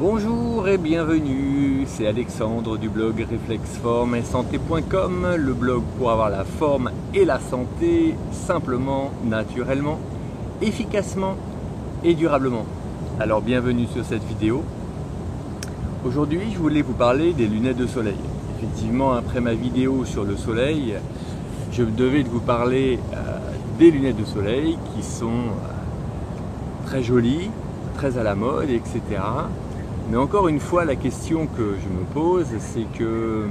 Bonjour et bienvenue, c'est Alexandre du blog réflexforme-santé.com, le blog pour avoir la forme et la santé simplement, naturellement, efficacement et durablement. Alors bienvenue sur cette vidéo. Aujourd'hui je voulais vous parler des lunettes de soleil. Effectivement, après ma vidéo sur le soleil, je devais vous parler des lunettes de soleil qui sont très jolies, très à la mode, etc. Mais encore une fois, la question que je me pose, c'est que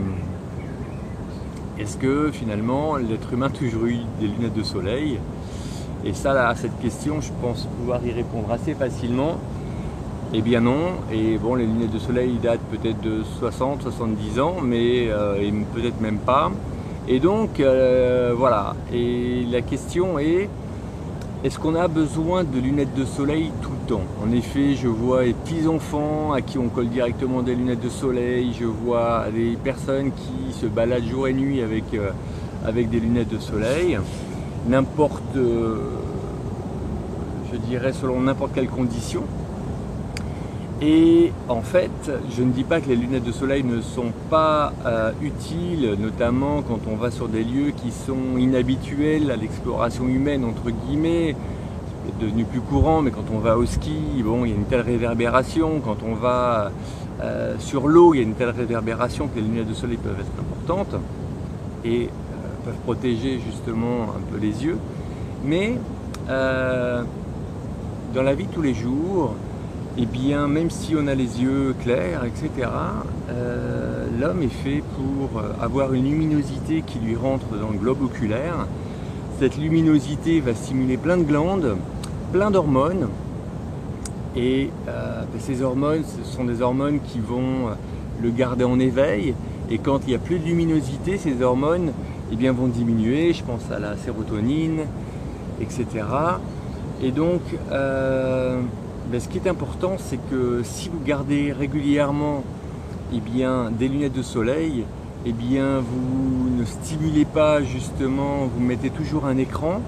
est-ce que finalement l'être humain a toujours eu des lunettes de soleil? Et ça, là, cette question, je pense pouvoir y répondre assez facilement. Eh bien non, et bon, les lunettes de soleil datent peut-être de 60-70 ans, mais peut-être même pas. Et donc, voilà, et la question est-ce qu'on a besoin de lunettes de soleil tout le temps? En effet, je vois les petits enfants à qui on colle directement des lunettes de soleil, je vois des personnes qui se baladent jour et nuit avec des lunettes de soleil, n'importe, je dirais selon n'importe quelle condition. Et en fait, je ne dis pas que les lunettes de soleil ne sont pas utiles, notamment quand on va sur des lieux qui sont inhabituels à l'exploration humaine, entre guillemets. C'est devenu plus courant, mais quand on va au ski, bon, il y a une telle réverbération. Quand on va sur l'eau, il y a une telle réverbération que les lunettes de soleil peuvent être importantes et peuvent protéger justement un peu les yeux. Mais dans la vie de tous les jours, eh bien, même si on a les yeux clairs, etc., l'homme est fait pour avoir une luminosité qui lui rentre dans le globe oculaire. Cette luminosité va stimuler plein de glandes, plein d'hormones. Et ces hormones, ce sont des hormones qui vont le garder en éveil. Et quand il n'y a plus de luminosité, ces hormones eh bien, vont diminuer. Je pense à la sérotonine, etc. Et donc, ce qui est important, c'est que si vous gardez régulièrement bien, des lunettes de soleil, bien, vous ne stimulez pas justement, vous mettez toujours un écran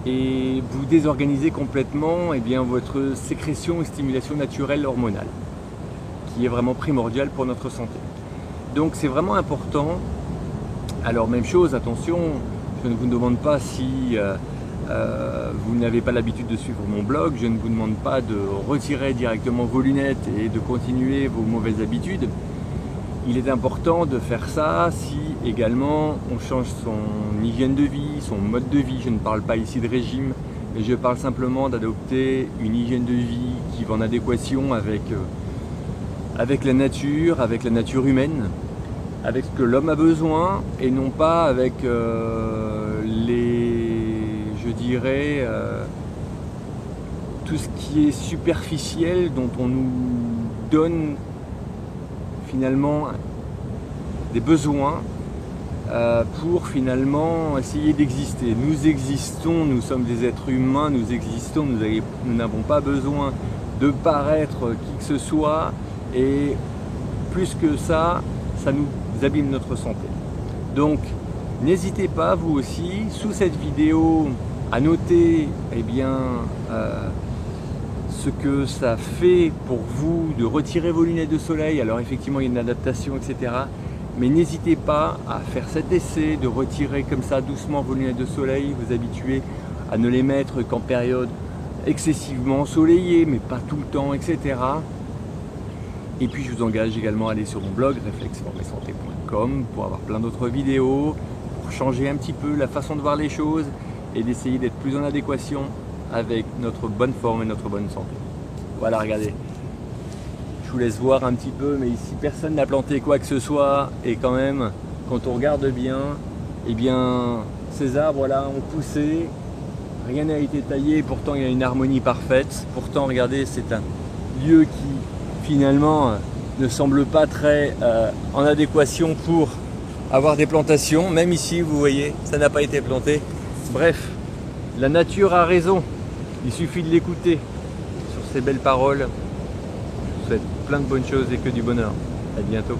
et vous désorganisez complètement bien, votre sécrétion et stimulation naturelle hormonale, qui est vraiment primordiale pour notre santé. Donc c'est vraiment important. Alors même chose, attention, je ne vous demande pas si vous n'avez pas l'habitude de suivre mon blog, je ne vous demande pas de retirer directement vos lunettes et de continuer vos mauvaises habitudes. Il est important de faire ça si également on change son hygiène de vie, son mode de vie. Je ne parle pas ici de régime, mais je parle simplement d'adopter une hygiène de vie qui va en adéquation avec la nature humaine, avec ce que l'homme a besoin et non pas avec je dirais, tout ce qui est superficiel dont on nous donne finalement des besoins pour finalement essayer d'exister. Nous existons, nous sommes des êtres humains, nous existons, nous n'avons pas besoin de paraître qui que ce soit et plus que ça, ça nous abîme notre santé. Donc n'hésitez pas vous aussi sous cette vidéo à noter ce que ça fait pour vous de retirer vos lunettes de soleil. Alors effectivement il y a une adaptation, etc. Mais n'hésitez pas à faire cet essai de retirer comme ça doucement vos lunettes de soleil, vous habituer à ne les mettre qu'en période excessivement ensoleillée, mais pas tout le temps, etc. Et puis je vous engage également à aller sur mon blog réflexforme-santé.com pour avoir plein d'autres vidéos, pour changer un petit peu la façon de voir les choses et d'essayer d'être plus en adéquation avec notre bonne forme et notre bonne santé. Voilà, regardez. Je vous laisse voir un petit peu, mais ici personne n'a planté quoi que ce soit. Et quand même, quand on regarde bien, ces arbres-là ont poussé, rien n'a été taillé, pourtant il y a une harmonie parfaite. Pourtant, regardez, c'est un lieu qui finalement ne semble pas très en adéquation pour avoir des plantations. Même ici, vous voyez, ça n'a pas été planté. Bref, la nature a raison. Il suffit de l'écouter. Sur ces belles paroles, je vous souhaite plein de bonnes choses et que du bonheur. À bientôt.